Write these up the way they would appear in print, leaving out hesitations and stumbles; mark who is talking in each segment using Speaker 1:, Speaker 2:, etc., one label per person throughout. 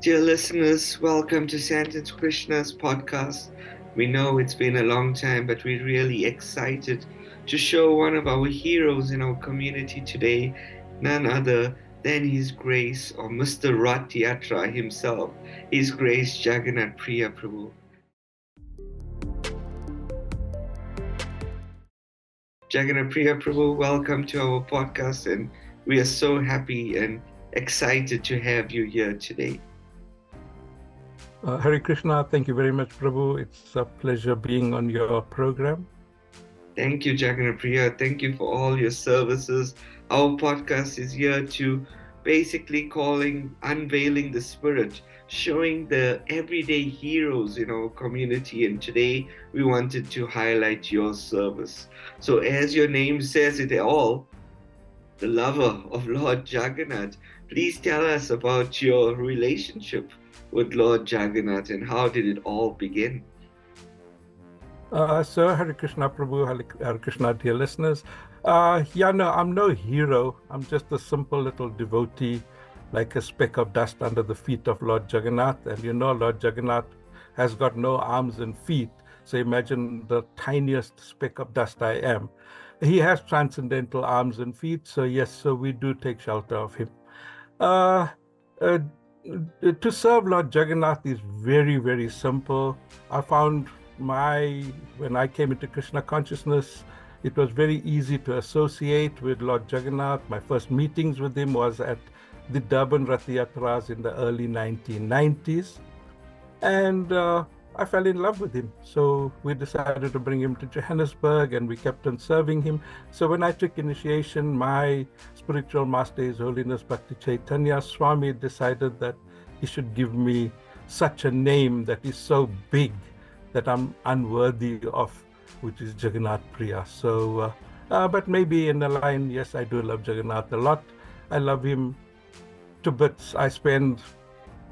Speaker 1: Dear listeners, welcome to Sandton Krishna's podcast. We know it's been a long time, but we're really excited to show one of our heroes in our community today, none other than His Grace or Mr. Ratha Yatra himself, His Grace Jagannatha Priya Prabhu. Jagannatha Priya Prabhu, welcome to our podcast, and we are so happy and excited to have you here today.
Speaker 2: Hare Krishna, thank you very much, Prabhu. It's a pleasure being on your program.
Speaker 1: Thank you, Jagannatha Priya. Thank you for all your services. Our podcast is here to basically calling Unveiling the Spirit, showing the everyday heroes in our community. And today we wanted to highlight your service. So, as your name says it all, the lover of Lord Jagannath, please tell us about your relationship with Lord Jagannath and how did it all begin?
Speaker 2: So, Hare Krishna, Prabhu, Hare Krishna, dear listeners. I'm no hero. I'm just a simple little devotee, like a speck of dust under the feet of Lord Jagannath. And you know, Lord Jagannath has got no arms and feet. So imagine the tiniest speck of dust I am. He has transcendental arms and feet. So yes, so we do take shelter of him. Uh, uh, to serve Lord Jagannath is very, very simple. I found when I came into Krishna consciousness, it was very easy to associate with Lord Jagannath. My first meetings with him was at the Durban Ratha Yatras in the early 1990s. And I fell in love with him. So we decided to bring him to Johannesburg and we kept on serving him. So when I took initiation, my spiritual master, His Holiness Bhakti Chaitanya Swami, decided that he should give me such a name that is so big that I'm unworthy of, which is Jagannatha Priya. So, but maybe in the line, yes, I do love Jagannath a lot. I love him to bits. I spend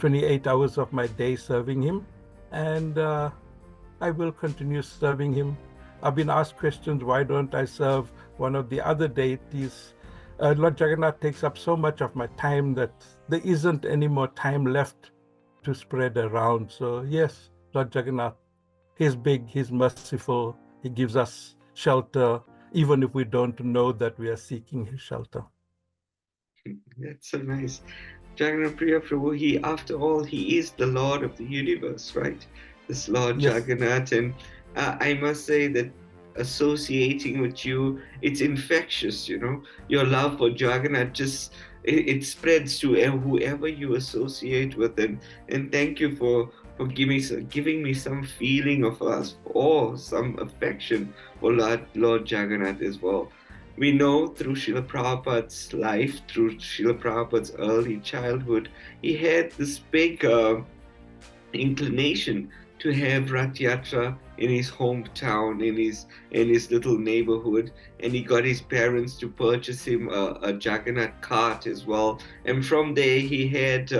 Speaker 2: 28 hours of my day serving him, and I will continue serving him. I've been asked questions, why don't I serve one of the other deities? Lord Jagannath takes up so much of my time that there isn't any more time left to spread around. So yes, Lord Jagannath, He's big, He's merciful, He gives us shelter, even if we don't know that we are seeking His shelter.
Speaker 1: That's so nice. Jagannatha Priya Prabhu, after all, he is the Lord of the universe, right? This Lord
Speaker 2: Yes.
Speaker 1: Jagannath. And I must say that associating with you, it's infectious, Your love for Jagannath it spreads to whoever you associate with. And thank you for giving me some feeling of us, or some affection for Lord Jagannath as well. We know through Srila Prabhupada's life, through Srila Prabhupada's early childhood, he had this big inclination to have Rath Yatra in his hometown, in his little neighborhood, and he got his parents to purchase him a Jagannath cart as well. And from there, he had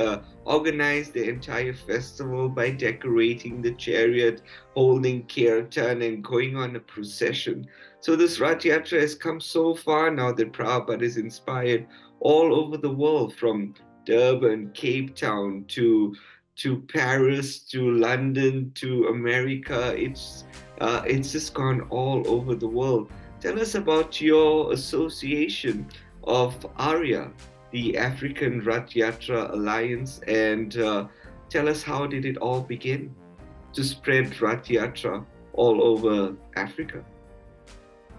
Speaker 1: organized the entire festival by decorating the chariot, holding kirtan, and going on a procession. So this Rath Yatra has come so far now that Prabhupada is inspired all over the world, from Durban, Cape Town to Paris, to London, to America. It's just gone all over the world. Tell us about your association of ARYA, the African Ratha Yatra Alliance, and tell us, how did it all begin to spread Ratha Yatra all over Africa?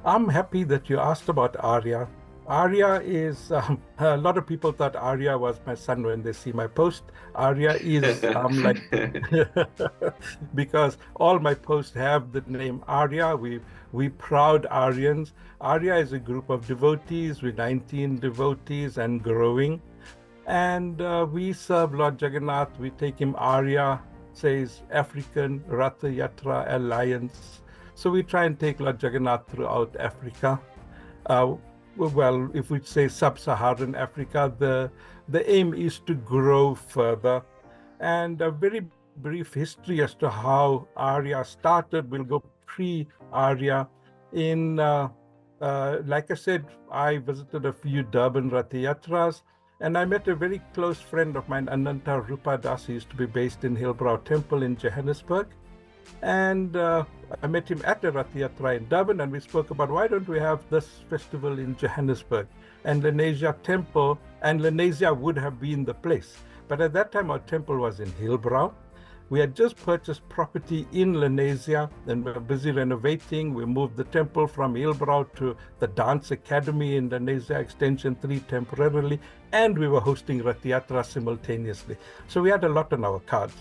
Speaker 2: I'm happy that you asked about Arya. Arya is, a lot of people thought Arya was my son when they see my post. Arya is, like, because all my posts have the name Arya. We proud Aryans. Arya is a group of devotees, with 19 devotees and growing. And we serve Lord Jagannath. We take him Arya, says African Ratha Yatra Alliance. So we try and take Lord Jagannath throughout Africa. Well, if we say sub-Saharan Africa, the aim is to grow further. And a very brief history as to how Arya started. We'll go pre-Arya. Like I said, I visited a few Durban Ratha Yatras, And I met a very close friend of mine, Ananta Rupadas. He used to be based in Hillbrow Temple in Johannesburg. And I met him at the Ratha Yatra in Durban, and we spoke about why don't we have this festival in Johannesburg? And Lenasia Temple, and Lenasia would have been the place. But at that time, our temple was in Hillbrow. We had just purchased property in Lenasia, and we were busy renovating. We moved the temple from Hillbrow to the Dance Academy in Lenasia Extension 3 temporarily, and we were hosting Ratha Yatra simultaneously. So we had a lot on our cards.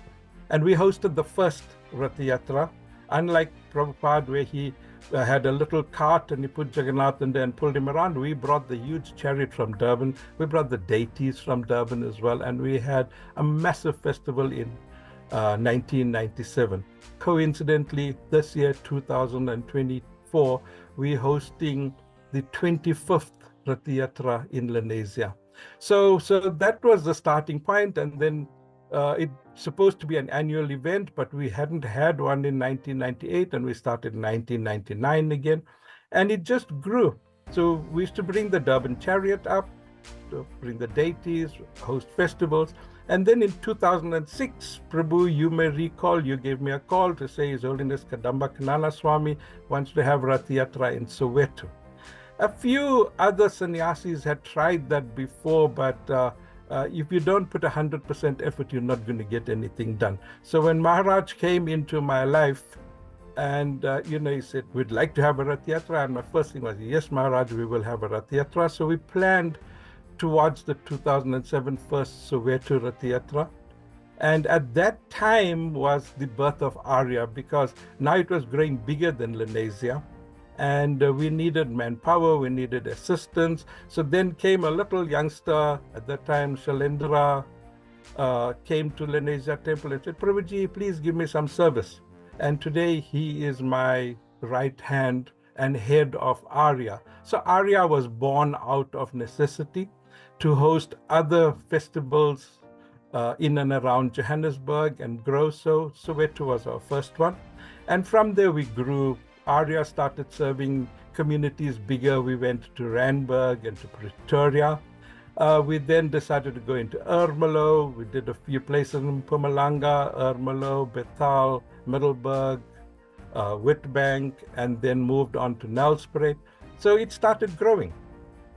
Speaker 2: And we hosted the first Ratha Yatra, unlike Prabhupada, where he had a little cart and he put Jagannatha in there and pulled him around. We brought the huge chariot from Durban. We brought the deities from Durban as well. And we had a massive festival in 1997. Coincidentally, this year, 2024, we're hosting the 25th Ratha Yatra in Lenasia. So that was the starting point, and then it's supposed to be an annual event, but we hadn't had one in 1998, and we started in 1999 again, and it just grew. So we used to bring the Durban chariot up, to bring the deities, host festivals. And then in 2006, Prabhu, you may recall, you gave me a call to say His Holiness Kadamba Kanana Swami wants to have Ratha Yatra in Soweto. A few other sannyasis had tried that before, but if you don't put 100% effort, you're not going to get anything done. So when Maharaj came into my life, and he said, we'd like to have a Ratha Yatra, and my first thing was, yes, Maharaj, we will have a Ratha Yatra. So we planned towards the 2007 first Soweto Ratha Yatra. And at that time was the birth of Arya, because now it was growing bigger than Lenasia. And we needed manpower, we needed assistance. So then came a little youngster, at that time, Shalendra, came to Lenasia Temple and said, Prabhuji, please give me some service. And today he is my right hand and head of Arya. So Arya was born out of necessity to host other festivals in and around Johannesburg and grow. So Soweto was our first one. And from there we grew. Arya started serving communities bigger. We went to Randburg and to Pretoria. We then decided to go into Ermelo. We did a few places in Mpumalanga, Ermelo, Bethal, Middelburg, Witbank, and then moved on to Nelspruit. So it started growing.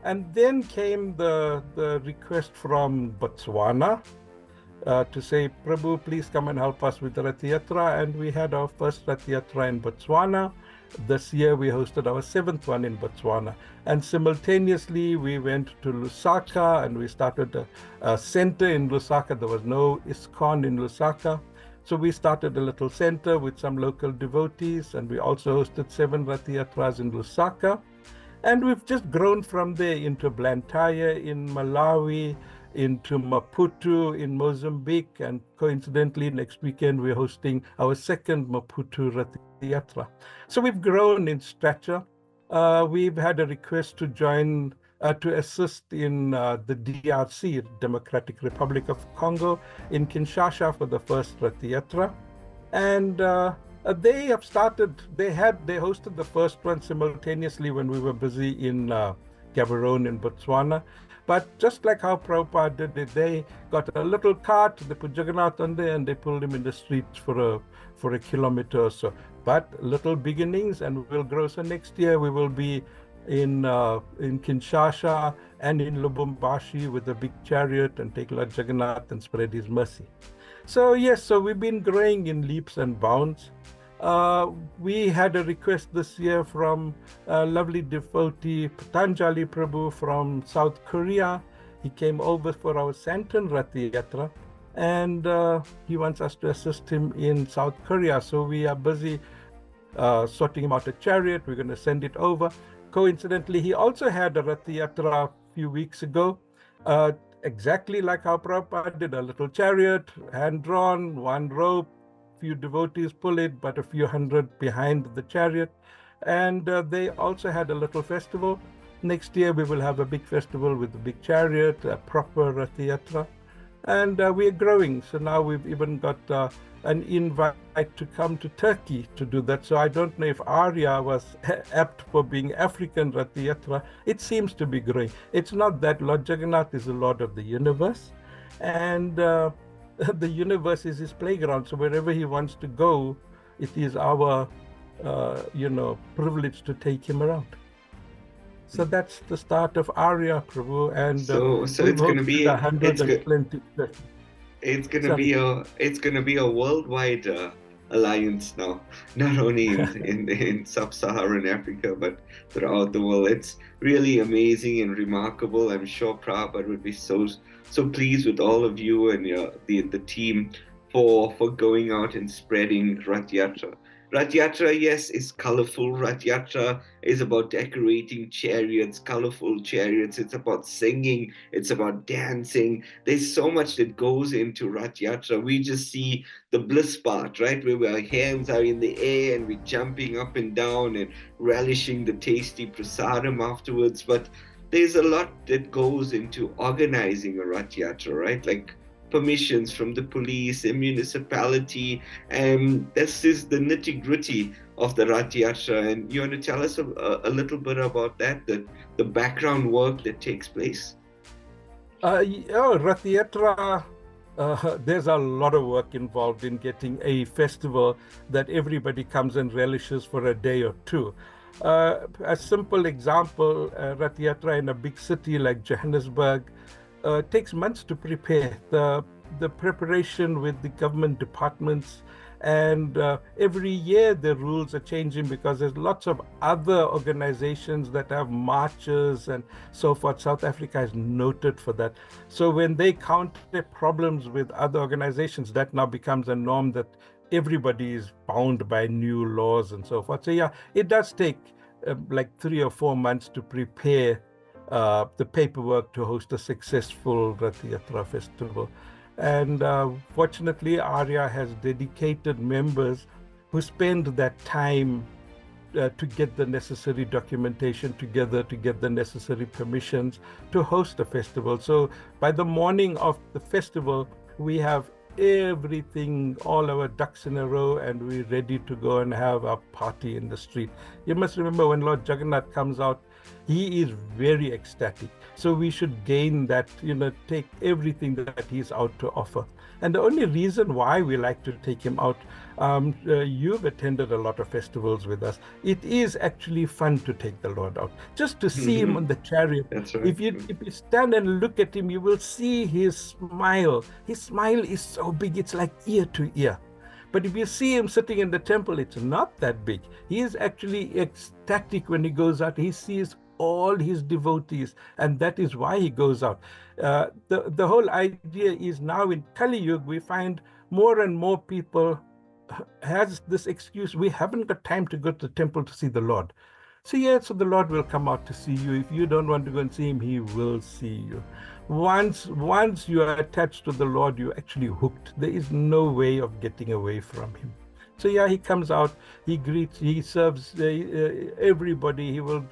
Speaker 2: And then came the request from Botswana to say, Prabhu, please come and help us with the Ratha Yatra. And we had our first Ratha Yatra in Botswana. This year we hosted our 7th one in Botswana. And simultaneously we went to Lusaka and we started a center in Lusaka. There was no ISKCON in Lusaka. So we started a little center with some local devotees, and we also hosted 7 Ratha Yatras in Lusaka. And we've just grown from there into Blantyre in Malawi, into Maputo in Mozambique, and coincidentally next weekend we're hosting our 2nd Maputo Ratha Yatra. So we've grown in stature. We've had a request to join, to assist in the DRC, Democratic Republic of Congo, in Kinshasa for the first Ratha Yatra. And they have started, they hosted the first one simultaneously when we were busy in Gaborone in Botswana. But just like how Prabhupada did it, they got a little cart, they put Jagannatha on there and they pulled him in the streets for a kilometer or so. But little beginnings, and we'll grow. So next year we will be in Kinshasa and in Lubumbashi with a big chariot and take Lord Jagannatha and spread his mercy. So yes, so we've been growing in leaps and bounds. We had a request this year from a lovely devotee, Patanjali Prabhu from South Korea. He came over for our Sandton Ratha Yatra, and he wants us to assist him in South Korea. So we are busy sorting him out a chariot. We're going to send it over. Coincidentally, he also had a Ratha Yatra a few weeks ago, exactly like how Prabhupada did, a little chariot, hand-drawn, one rope, few devotees pull it, but a few hundred behind the chariot. And they also had a little festival. Next year we will have a big festival with a big chariot, a proper Ratha Yatra. And we're growing. So now we've even got an invite to come to Turkey to do that. So I don't know if Arya was apt for being African Ratha Yatra. It seems to be growing. It's not that Lord Jagannath is the Lord of the universe, and the universe is his playground. So wherever he wants to go, it is our, privilege to take him around. So that's the start of Arya, Prabhu, and
Speaker 1: So
Speaker 2: we've
Speaker 1: it's gonna
Speaker 2: hosted
Speaker 1: be a,
Speaker 2: 100 and plenty.
Speaker 1: it's gonna
Speaker 2: Sorry.
Speaker 1: be a worldwide alliance now, not only in sub-Saharan Africa but throughout the world. It's really amazing and remarkable. I'm sure Prabhupada would be so pleased with all of you and the team for going out and spreading Rath Yatra. Rath Yatra, yes, is colorful. Rath Yatra is about decorating chariots, colorful chariots. It's about singing. It's about dancing. There's so much that goes into Rath Yatra. We just see the bliss part, right? Where our hands are in the air and we're jumping up and down and relishing the tasty prasadam afterwards. But there's a lot that goes into organizing a Rath Yatra, right? Like permissions from the police and municipality. And this is the nitty-gritty of the Rath Yatra. And you want to tell us a little bit about that, the background work that takes place?
Speaker 2: Rath Yatra, there's a lot of work involved in getting a festival that everybody comes and relishes for a day or two. A simple example, Rath Yatra in a big city like Johannesburg takes months to prepare. The preparation with the government departments, and every year the rules are changing because there's lots of other organizations that have marches and so forth. South Africa is noted for that. So when they counter problems with other organizations, that now becomes a norm that everybody is bound by new laws and so forth. So yeah, it does take like 3 or 4 months to prepare the paperwork to host a successful Rath Yatra festival. And fortunately, Arya has dedicated members who spend that time to get the necessary documentation together, to get the necessary permissions to host a festival. So by the morning of the festival, we have everything, all our ducks in a row, and we're ready to go and have a party in the street. You must remember, when Lord Jagannath comes out, he is very ecstatic. So we should gain that, take everything that he's out to offer. And the only reason why we like to take him out, you've attended a lot of festivals with us. It is actually fun to take the Lord out, just to see him on the chariot.
Speaker 1: That's right.
Speaker 2: If you stand and look at him, you will see his smile. His smile is so big, it's like ear to ear. But if you see him sitting in the temple, it's not that big. He is actually ecstatic when he goes out. He sees all his devotees, and that is why he goes out. The whole idea is, now in Kali Yuga, we find more and more people has this excuse: we haven't got time to go to the temple to see the Lord. So the Lord will come out to see you. If you don't want to go and see him, he will see you. Once you are attached to the Lord, you're actually hooked. There is no way of getting away from him. So he comes out, he greets, he serves everybody. He will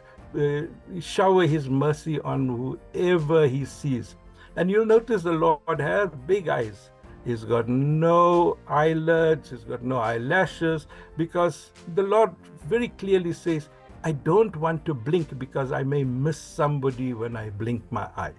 Speaker 2: shower his mercy on whoever he sees. And you'll notice the Lord has big eyes. He's got no eyelids, he's got no eyelashes, because the Lord very clearly says, I don't want to blink because I may miss somebody when I blink my eye.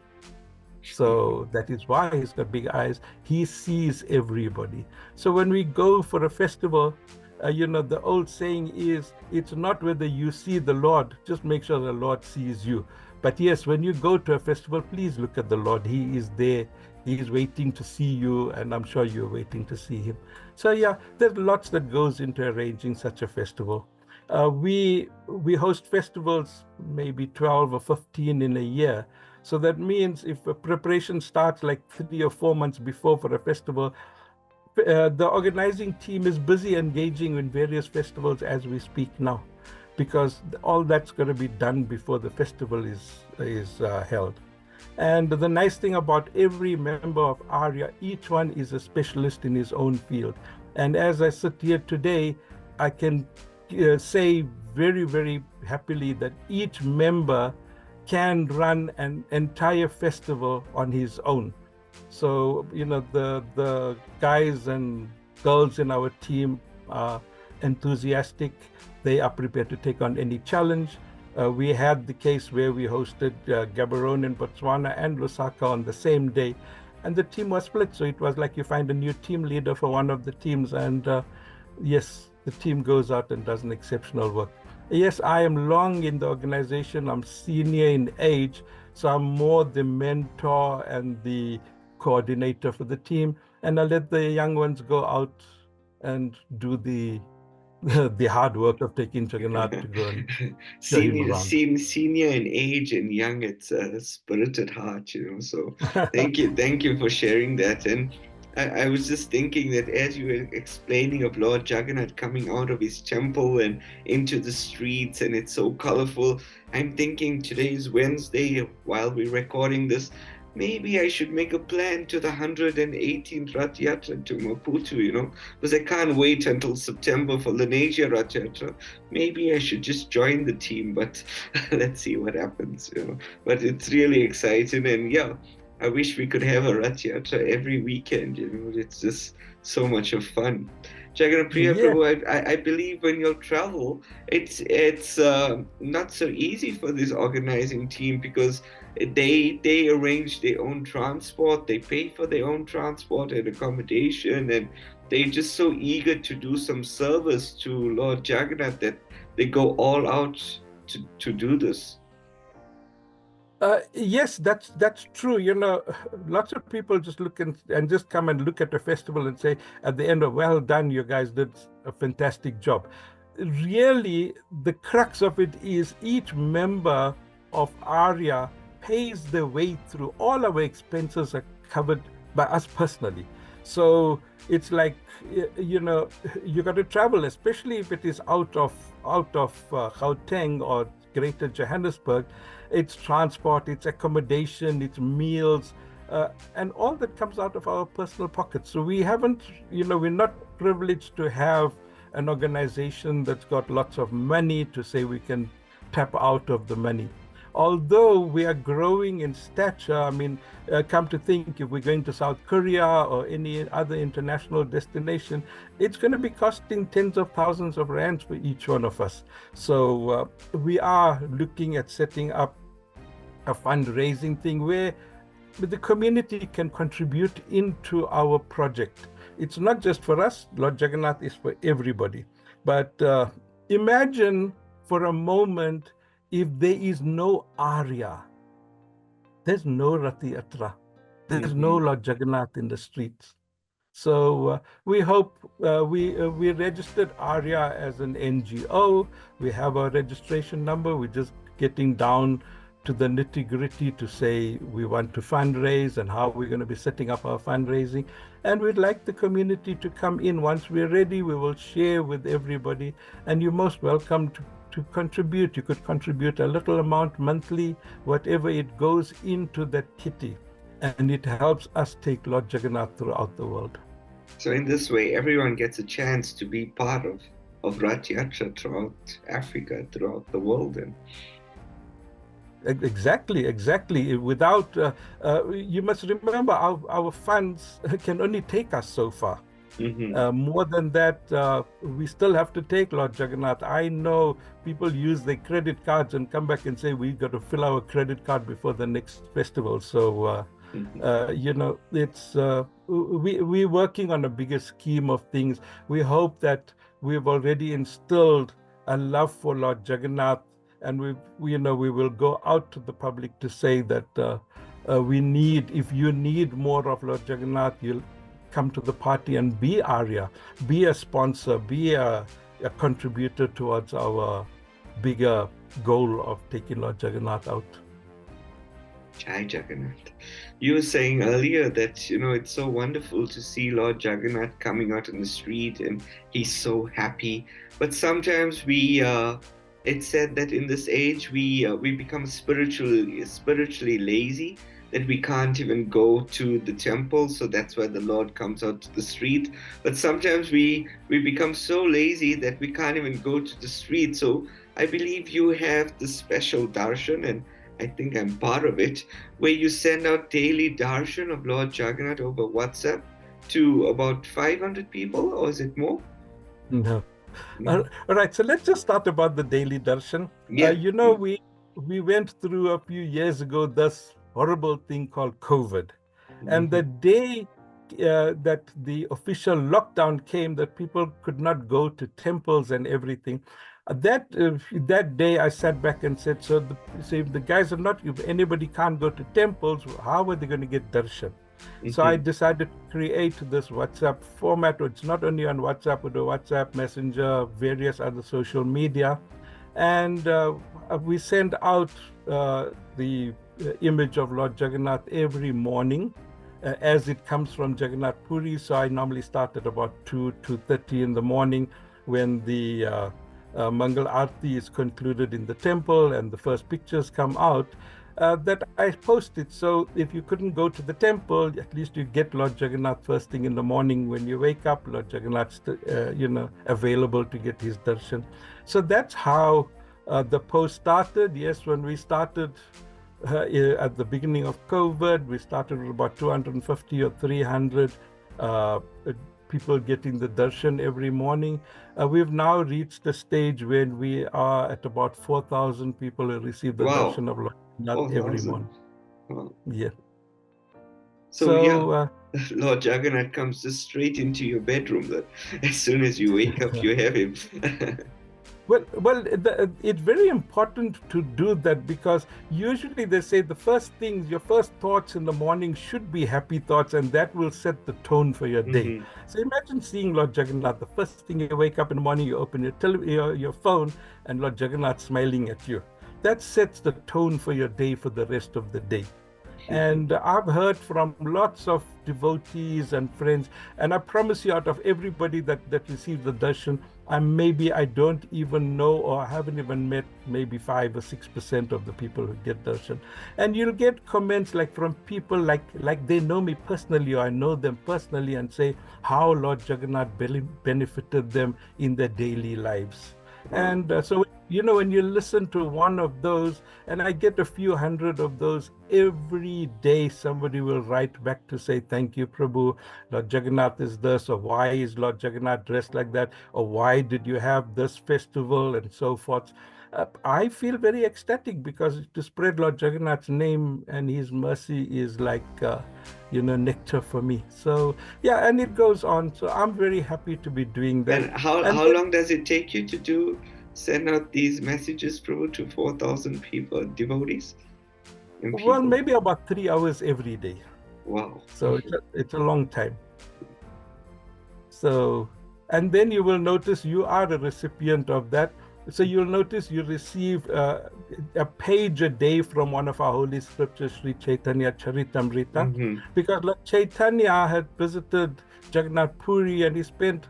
Speaker 2: So that is why he's got big eyes. He sees everybody. So when we go for a festival, the old saying is, it's not whether you see the Lord, just make sure the Lord sees you. But yes, when you go to a festival, please look at the Lord. He is there. He is waiting to see you, and I'm sure you're waiting to see him. So there's lots that goes into arranging such a festival. We host festivals, maybe 12 or 15 in a year. So that means if a preparation starts like 3 or 4 months before for a festival, the organizing team is busy engaging in various festivals as we speak now, because all that's going to be done before the festival is held. And the nice thing about every member of Arya, each one is a specialist in his own field. And as I sit here today, I can say very, very happily that each member can run an entire festival on his own. So, the guys and girls in our team are enthusiastic. They are prepared to take on any challenge. We had the case where we hosted Gaborone in Botswana and Lusaka on the same day, and the team was split. So it was like you find a new team leader for one of the teams, and yes, the team goes out and does an exceptional work. Yes, I am long in the organization. I'm senior in age, so I'm more the mentor and the coordinator for the team, and I let the young ones go out and do the hard work of taking Jagannath to go and show him around.
Speaker 1: Senior in age and young, it's a spirited heart, So thank you for sharing that. And I was just thinking that as you were explaining of Lord Jagannath coming out of his temple and into the streets, and it's so colorful, I'm thinking today's Wednesday, while we're recording this, maybe I should make a plan to the 118th Ratha Yatra to Maputo, because I can't wait until September for Lenasia Ratha Yatra. Maybe I should just join the team, but let's see what happens. But it's really exciting, and yeah, I wish we could have a Ratha Yatra every weekend. It's just so much of fun. Jagannatha Priya
Speaker 2: Yeah.
Speaker 1: Prabhu, I believe when you travel, it's not so easy for this organizing team, because they arrange their own transport, they pay for their own transport and accommodation, and they're just so eager to do some service to Lord Jagannath that they go all out to do this.
Speaker 2: Yes, that's true. Lots of people just look and just come and look at the festival and say at the end of, well done, you guys did a fantastic job. Really, the crux of it is each member of ARYA pays their way through. All our expenses are covered by us personally. So it's like, you got to travel, especially if it is out of Gauteng or Greater Johannesburg. It's transport, it's accommodation, it's meals, and all that comes out of our personal pockets. So we haven't, we're not privileged to have an organization that's got lots of money to say we can tap out of the money. Although we are growing in stature, I mean, come to think, if we're going to South Korea or any other international destination, it's going to be costing tens of thousands of rands for each one of us. So we are looking at setting up a fundraising thing where the community can contribute into our project. It's not just for us. Lord Jagannath is for everybody. But imagine for a moment, if there is no ARYA, there's no Ratha Yatra, there's no Lord Jagannath in the streets. So we hope we registered ARYA as an NGO. We have our registration number. We're just getting down to the nitty-gritty to say we want to fundraise and how we're going to be setting up our fundraising. And we'd like the community to come in. Once we're ready, we will share with everybody. And you're most welcome to contribute. You could contribute a little amount monthly, whatever it goes into that kitty. And it helps us take Lord Jagannath throughout the world.
Speaker 1: So in this way, everyone gets a chance to be part of Ratha Yatra throughout Africa, throughout the world. And
Speaker 2: Exactly. Without, you must remember, our funds can only take us so far. More than that, we still have to take Lord Jagannath. I know people use their credit cards and come back and say, we've got to fill our credit card before the next festival. So, it's we're working on a bigger scheme of things. We hope that we've already instilled a love for Lord Jagannath, and we will go out to the public to say that if you need more of Lord Jagannath, you'll come to the party and be ARYA, be a sponsor, be a contributor towards our bigger goal of taking Lord Jagannath out.
Speaker 1: Jai Jagannath. You were saying earlier that, it's so wonderful to see Lord Jagannath coming out in the street and he's so happy. But sometimes it's said that in this age we become spiritually lazy, that we can't even go to the temple, so that's why the Lord comes out to the street. But sometimes we become so lazy that we can't even go to the street. So I believe you have the special darshan, I think I'm part of it, where you send out daily darshan of Lord Jagannath over WhatsApp to about 500 people, or is it more?
Speaker 2: No.
Speaker 1: No.
Speaker 2: All right, so let's just start about the daily darshan.
Speaker 1: Yeah.
Speaker 2: We went through a few years ago this horrible thing called COVID, and the
Speaker 1: Mhm.
Speaker 2: day that the official lockdown came, that people could not go to temples and everything. That day, I sat back and said, so if the guys are not, if anybody can't go to temples, how are they going to get darshan? So I
Speaker 1: Mhm.
Speaker 2: decided to create this WhatsApp format. It's not only on WhatsApp, but the WhatsApp Messenger, various other social media. And we send out the image of Lord Jagannath every morning as it comes from Jagannath Puri. So I normally start at about 2:30 in the morning when the Mangal Aarti is concluded in the temple and the first pictures come out. That I posted. So if you couldn't go to the temple, at least you get Lord Jagannath first thing in the morning when you wake up. Lord Jagannath's, available to get his darshan. So that's how the post started. Yes, when we started at the beginning of COVID, we started with about 250 or 300 uh, people getting the darshan every morning. We've now reached a stage when we are at about 4,000 people who receive the
Speaker 1: Wow.
Speaker 2: darshan of Lord Jagannath every
Speaker 1: 4,000.
Speaker 2: morning.
Speaker 1: Wow.
Speaker 2: Yeah.
Speaker 1: So yeah,
Speaker 2: So
Speaker 1: Lord Jagannath comes just straight into your bedroom. That as soon as you wake up, you have him.
Speaker 2: It's very important to do that because usually they say the first things, your first thoughts in the morning should be happy thoughts, and that will set the tone for your day.
Speaker 1: Mhm.
Speaker 2: So imagine seeing Lord Jagannath. The first thing you wake up in the morning, you open your phone, and Lord Jagannath smiling at you. That sets the tone for your day for the rest of the day. And I've heard from lots of devotees and friends, and I promise you, out of everybody that received the darshan, I don't even know, or I haven't even met maybe 5 or 6% of the people who get darshan. And you'll get comments like from people like they know me personally, or I know them personally, and say how Lord Jagannath benefited them in their daily lives.
Speaker 1: Wow.
Speaker 2: And so, when you listen to one of those, and I get a few hundred of those every day, somebody will write back to say, "Thank you, Prabhu. Lord Jagannath is this, or why is Lord Jagannath dressed like that, or why did you have this festival," and so forth. I feel very ecstatic because to spread Lord Jagannath's name and his mercy is like, nectar for me. So, yeah, and it goes on. So I'm very happy to be doing that.
Speaker 1: And how
Speaker 2: And
Speaker 1: how
Speaker 2: then,
Speaker 1: long does it take you to send out these messages, Prabhu, to 4,000 people, devotees and
Speaker 2: well,
Speaker 1: people?
Speaker 2: maybe about 3 hours every day.
Speaker 1: Wow.
Speaker 2: So it's a long time. So, and then you will notice you are a recipient of that. So you'll notice you receive a page a day from one of our holy scriptures, Sri Chaitanya Charitamrita,
Speaker 1: Mm-hmm.
Speaker 2: because Lord Chaitanya had visited Jagannath Puri and he spent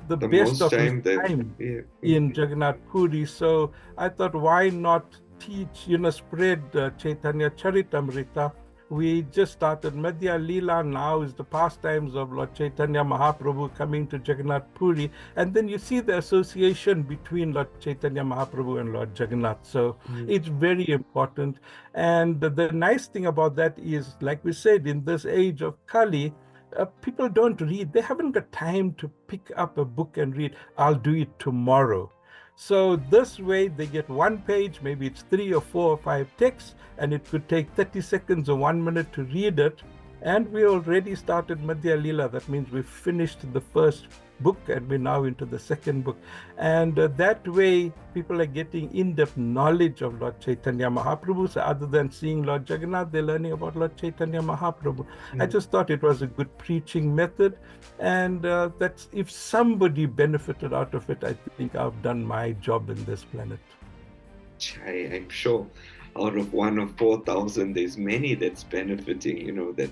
Speaker 2: the
Speaker 1: The
Speaker 2: best
Speaker 1: most
Speaker 2: of his
Speaker 1: time there.
Speaker 2: time
Speaker 1: Yeah.
Speaker 2: in
Speaker 1: Mm-hmm.
Speaker 2: Jagannath Puri. So I thought, why not teach, spread Chaitanya Charitamrita. We just started Madhya Leela now is the pastimes of Lord Chaitanya Mahaprabhu coming to Jagannath Puri. And then you see the association between Lord Chaitanya Mahaprabhu and Lord Jagannath. So it's very important. And the nice thing about that is, like we said, in this age of Kali, people don't read. They haven't got time to pick up a book and read. I'll do it tomorrow. So this way they get one page, maybe it's 3 or 4 or 5 texts, and it could take 30 seconds or 1 minute to read it. And we already started Madhya Lila. That means we've finished the first book and we're now into the second book. And that way people are getting in-depth knowledge of Lord Chaitanya Mahaprabhu. So other than seeing Lord Jagannath, they're learning about Lord Chaitanya Mahaprabhu. I just thought it was a good preaching method. And that's, if somebody benefited out of it, I think I've done my job in this planet.
Speaker 1: I'm sure out of one of 4,000, there's many that's benefiting, that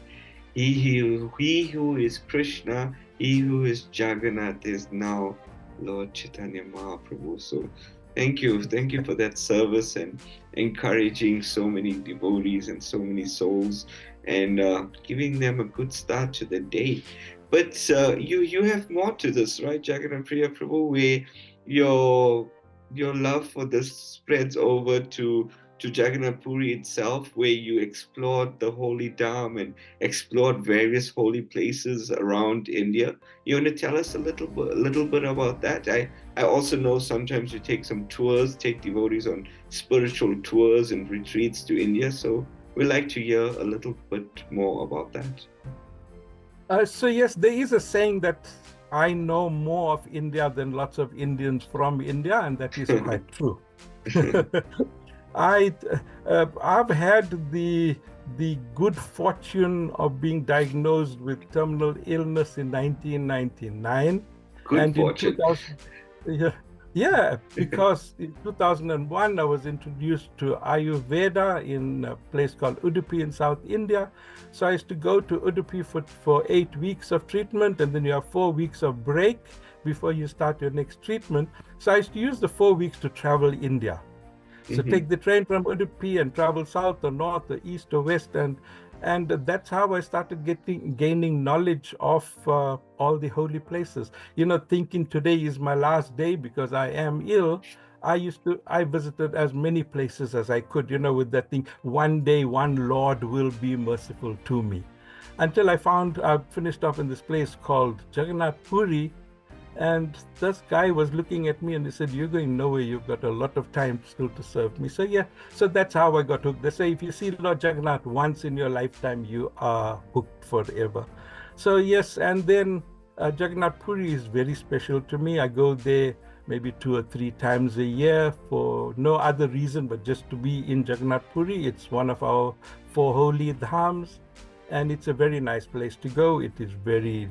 Speaker 1: he who is Krishna, he who is Jagannath is now Lord Chaitanya Mahaprabhu. So thank you for that service and encouraging so many devotees and so many souls and giving them a good start to the day. But you have more to this, right, Jagannatha Priya Prabhu, where your love for this spreads over to to Jagannath Puri itself, where you explored the holy Dham and explored various holy places around India. You want to tell us a little bit about that? I also know sometimes you take some tours, take devotees on spiritual tours and retreats to India. So we'd like to hear a little bit more about that.
Speaker 2: So yes, there is a saying that I know more of India than lots of Indians from India, and that is quite true. I've had the good fortune of being diagnosed with terminal illness in 1999,
Speaker 1: Good
Speaker 2: and
Speaker 1: fortune.
Speaker 2: in 2000, yeah, because in 2001 I was introduced to Ayurveda in a place called Udupi in South India. So I used to go to Udupi for 8 weeks of treatment, and then you have 4 weeks of break before you start your next treatment. So I used to use the 4 weeks to travel India. So take the train from Udupi and travel south or north or east or west, and that's how I started gaining knowledge of all the holy places. Thinking today is my last day because I am ill. I visited as many places as I could, with that thing, one day one Lord will be merciful to me. Until I finished up in this place called Jagannath Puri, and this guy was looking at me and he said, "You're going nowhere. You've got a lot of time still to serve me." So yeah, so that's how I got hooked. They say if you see Lord Jagannath once in your lifetime, you are hooked forever. So yes, and then Jagannath Puri is very special to me. I go there maybe 2 or 3 times a year for no other reason but just to be in Jagannath Puri. It's one of our 4 holy dhams, and it's a very nice place to go. It is very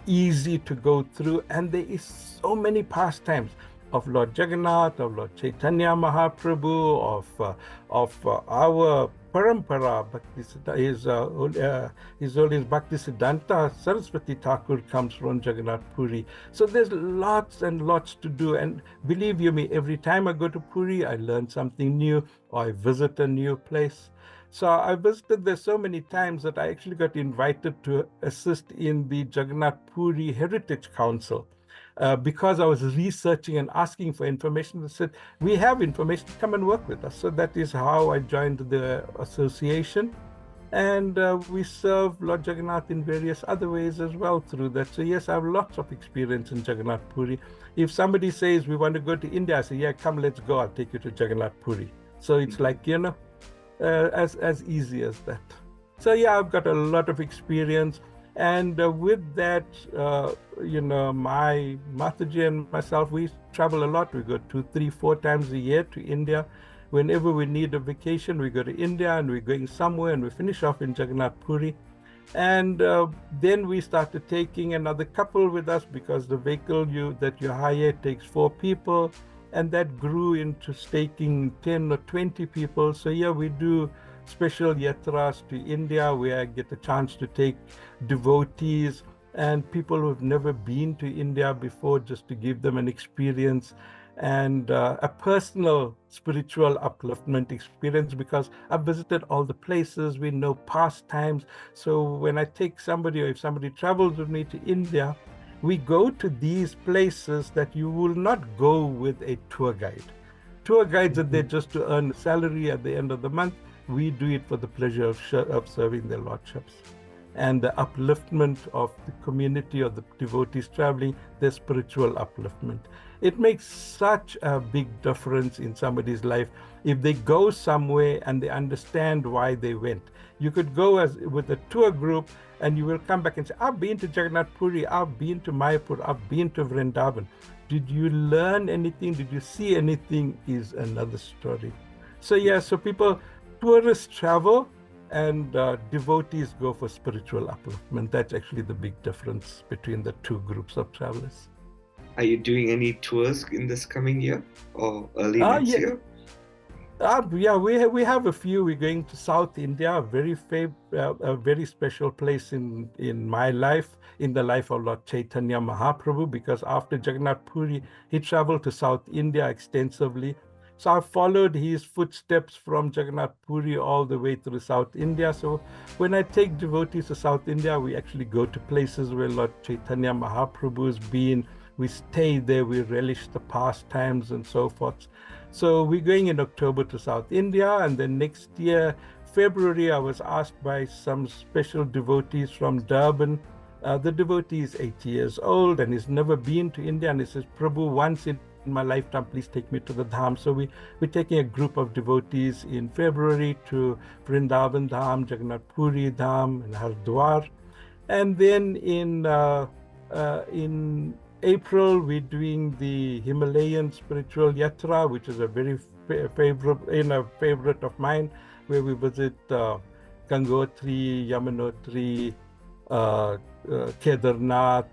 Speaker 2: easy to go through, and there is so many pastimes of Lord Jagannath, of Lord Chaitanya Mahaprabhu, of our parampara. His Holiness Bhaktisiddhanta Saraswati Thakur comes from Jagannath Puri. So there's lots and lots to do, and believe you me, every time I go to Puri, I learn something new or I visit a new place. So I visited there so many times that I actually got invited to assist in the Jagannath Puri Heritage Council. Because I was researching and asking for information, they said, "We have information, come and work with us." So that is how I joined the association. And we serve Lord Jagannath in various other ways as well through that. So yes, I have lots of experience in Jagannath Puri. If somebody says, "We want to go to India," I say, "Yeah, come, let's go. I'll take you to Jagannath Puri." So it's like, as easy as that. So yeah, I've got a lot of experience, and with that, my Mataji and myself, we travel a lot. We go 2, 3, 4 times a year to India. Whenever we need a vacation, we go to India, and we're going somewhere, and we finish off in Jagannath Puri. And then we started taking another couple with us, because the vehicle that you hire takes 4 people. And that grew into taking 10 or 20 people. So yeah, we do special yatras to India, where I get a chance to take devotees and people who've never been to India before, just to give them an experience and a personal spiritual upliftment experience, because I've visited all the places, we know pastimes. So when I take somebody, or if somebody travels with me to India, we go to these places that you will not go with a tour guide. Tour guides are there just to earn a salary at the end of the month. We do it for the pleasure of serving their lordships. And the upliftment of the community, or the devotees traveling, their spiritual upliftment. It makes such a big difference in somebody's life if they go somewhere and they understand why they went. You could go with a tour group, and you will come back and say, "I've been to Jagannath Puri, I've been to Mayapur, I've been to Vrindavan. Did you learn anything? Did you see anything?" Is another story. So yeah, so tourists travel, and devotees go for spiritual upliftment. That's actually the big difference between the 2 groups of travelers.
Speaker 1: Are you doing any tours in this coming year or early next year?
Speaker 2: Yeah, we have a few. We're going to South India, a very special place in my life, in the life of Lord Chaitanya Mahaprabhu, because after Jagannath Puri, he traveled to South India extensively. So I followed his footsteps from Jagannath Puri all the way through South India. So when I take devotees to South India, we actually go to places where Lord Chaitanya Mahaprabhu has been. we stay there, we relish the pastimes and so forth. So we're going in October to South India, and then next year, February, I was asked by some special devotees from Durban. The devotee is 80 years old and he's never been to India, and he says, Prabhu, once in my lifetime, please take me to the Dham. So we're taking a group of devotees in February to Vrindavan Dham, Jagannath Puri Dham, and Haridwar. And then in April, we're doing the Himalayan Spiritual Yatra, which is a very favorite of mine, where we visit Gangotri, Yamunotri, Kedarnath,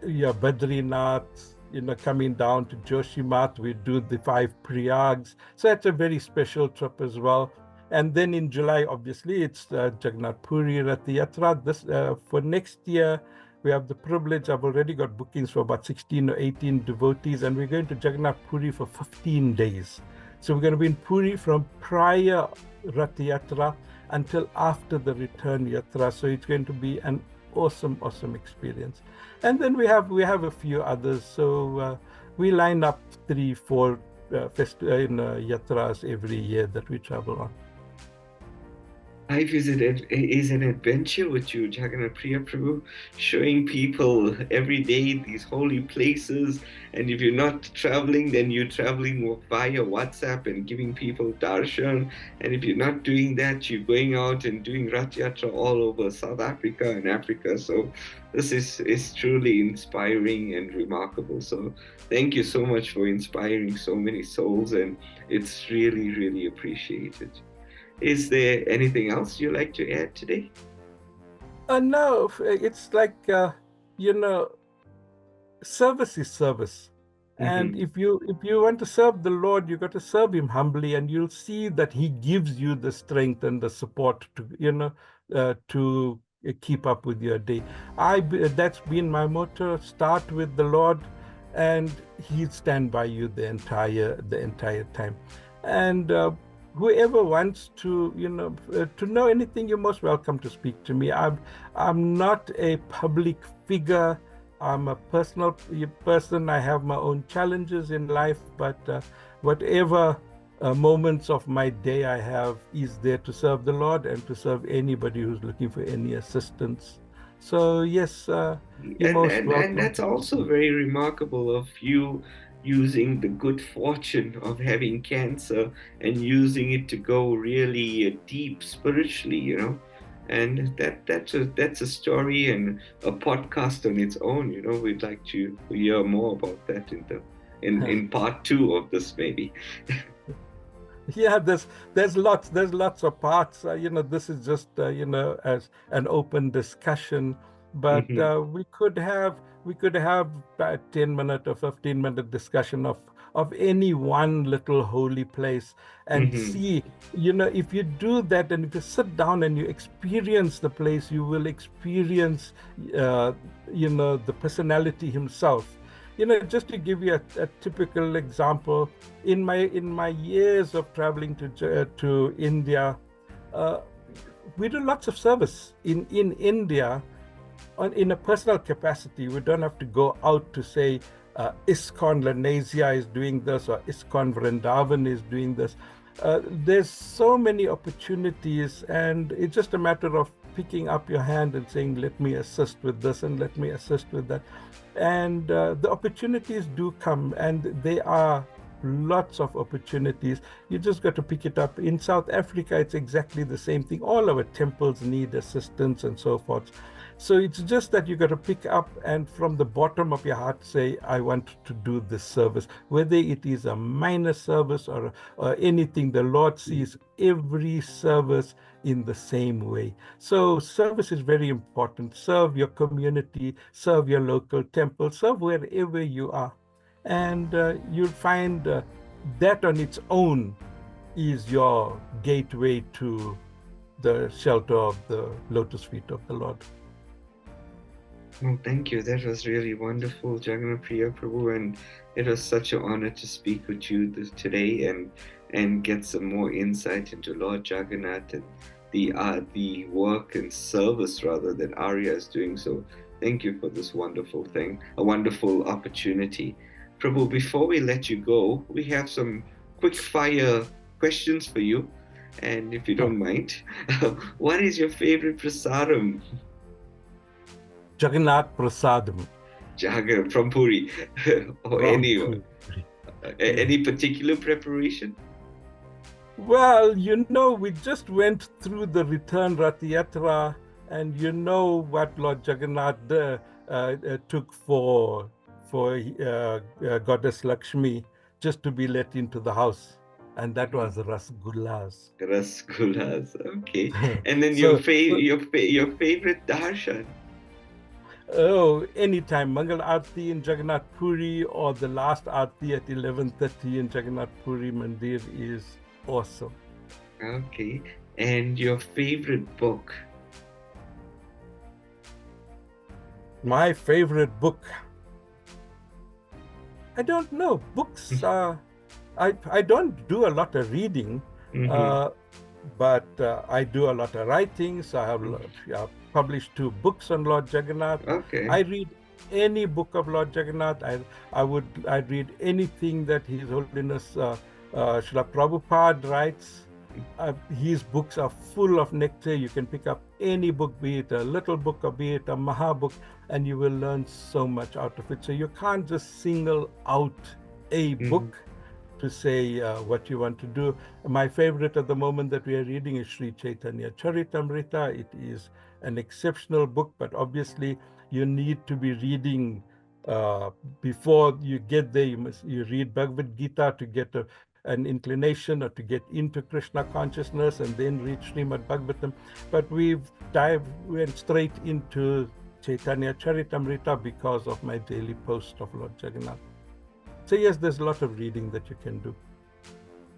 Speaker 2: Badrinath, coming down to Joshimath, we do the 5 Priyags. So that's a very special trip as well. And then in July, obviously, it's Jagannath Puri Ratha Yatra. This for next year, we have the privilege. I've already got bookings for about 16 or 18 devotees, and we're going to Jagannath Puri for 15 days. So we're going to be in Puri from prior Ratha Yatra until after the return Yatra. So it's going to be an awesome experience. And then we have a few others. So we line up 3-4 yatras every year that we travel on.
Speaker 1: Life is an adventure with you, Jagannatha Priya Prabhu, showing people every day these holy places. And if you're not traveling, then you're traveling via WhatsApp and giving people darshan. And if you're not doing that, you're going out and doing Ratha Yatra all over South Africa and Africa. So this is truly inspiring and remarkable. So thank you so much for inspiring so many souls, and it's really, really appreciated. Is there anything else you'd like to add today?
Speaker 2: No, it's like, service is service. And if you want to serve the Lord, you got to serve him humbly, and you'll see that he gives you the strength and the support to keep up with your day. That's been my motto: start with the Lord, and he'll stand by you the entire time. And whoever wants to know anything, you're most welcome to speak to me. I'm not a public figure. I'm a personal person. I have my own challenges in life, but whatever moments of my day I have is there to serve the Lord and to serve anybody who's looking for any assistance. So yes, you're most welcome.
Speaker 1: And that's also very remarkable of you, using the good fortune of having cancer and using it to go really deep spiritually, and that's a story and a podcast on its own. We'd like to hear more about that in part 2 of this, maybe.
Speaker 2: Yeah, there's lots of parts. This is just as an open discussion, but we could have a 10-minute or 15-minute discussion of any one little holy place, and see, if you do that, and if you sit down and you experience the place, you will experience the personality himself. Just to give you a typical example, in my years of traveling to India, we do lots of service in India in a personal capacity. We don't have to go out to say ISKCON Lanesia is doing this, or ISKCON Vrindavan is doing this. There's so many opportunities, and it's just a matter of picking up your hand and saying, let me assist with this and let me assist with that. And the opportunities do come, and there are lots of opportunities. You just got to pick it up. In South Africa, it's exactly the same thing. All our temples need assistance and so forth. So it's just that you got to pick up and from the bottom of your heart say, I want to do this service. Whether it is a minor service or anything, the Lord sees every service in the same way. So service is very important. Serve your community, serve your local temple, serve wherever you are. And you'll find that on its own is your gateway to the shelter of the lotus feet of the Lord.
Speaker 1: Oh, thank you. That was really wonderful, Jagannatha Priya Prabhu, and it was such an honor to speak with you today and get some more insight into Lord Jagannath and the work and service rather that Arya is doing. So Thank you for this wonderful thing, a wonderful opportunity. Prabhu, before we let you go, we have some quick fire questions for you. And if you don't mind, what is your favorite prasadam?
Speaker 2: Jagannath Prasadam.
Speaker 1: Jagar from Puri or
Speaker 2: Rampur.
Speaker 1: any particular preparation?
Speaker 2: Well, we just went through the return Ratha Yatra, and you know what Lord Jagannatha took for Goddess Lakshmi just to be let into the house, and that was rasgullas.
Speaker 1: Rasgullas, okay. And then
Speaker 2: So,
Speaker 1: your favorite darshan?
Speaker 2: oh, anytime Mangal Aarti in Jagannath Puri or the last Aarti at 11:30 in Jagannath Puri Mandir is awesome.
Speaker 1: Okay. And your favorite book?
Speaker 2: My favorite book. I don't know. Books I don't do a lot of reading, but I do a lot of writing. So I have published 2 books on Lord Jagannath.
Speaker 1: Okay.
Speaker 2: I read any book of Lord Jagannath. I'd read anything that His Holiness Srila Prabhupada writes. His books are full of nectar. You can pick up any book, be it a little book or be it a Maha book, and you will learn so much out of it. So you can't just single out a book to say what you want to do. My favorite at the moment that we are reading is Sri Chaitanya Charitamrita. It is an exceptional book, but obviously you need to be reading before you get there. You read Bhagavad Gita to get an inclination or to get into Krishna consciousness, and then read Srimad Bhagavatam. But went straight into Chaitanya Charitamrita because of my daily post of Lord Jagannath. So yes, there's a lot of reading that you can do.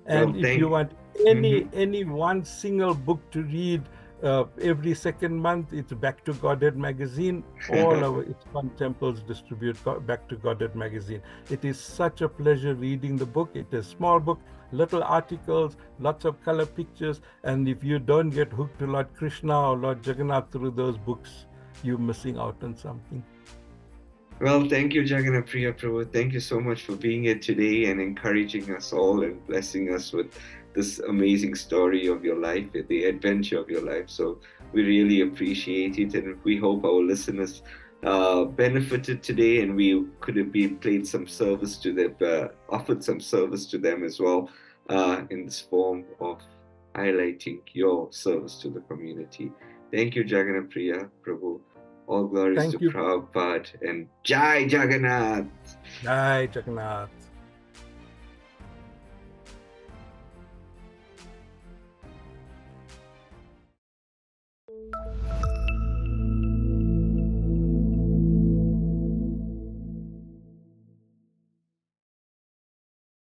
Speaker 2: And if you want any one single book to read every second month, it's Back to Godhead magazine. All our ISKCON temples distribute Back to Godhead magazine. It is such a pleasure reading the book. It is a small book, little articles, lots of color pictures. And if you don't get hooked to Lord Krishna or Lord Jagannath through those books, you're missing out on something.
Speaker 1: Well, thank you, Jagannatha Priya Prabhu. Thank you so much for being here today and encouraging us all and blessing us with this amazing story of your life, the adventure of your life. So we really appreciate it, and we hope our listeners benefited today, and we could have played some service to them, offered some service to them as well in this form of highlighting your service to the community. Thank you, Jagannatha Priya Prabhu. All glories to Prabhupada, and Jai Jagannath!
Speaker 2: Jai Jagannath!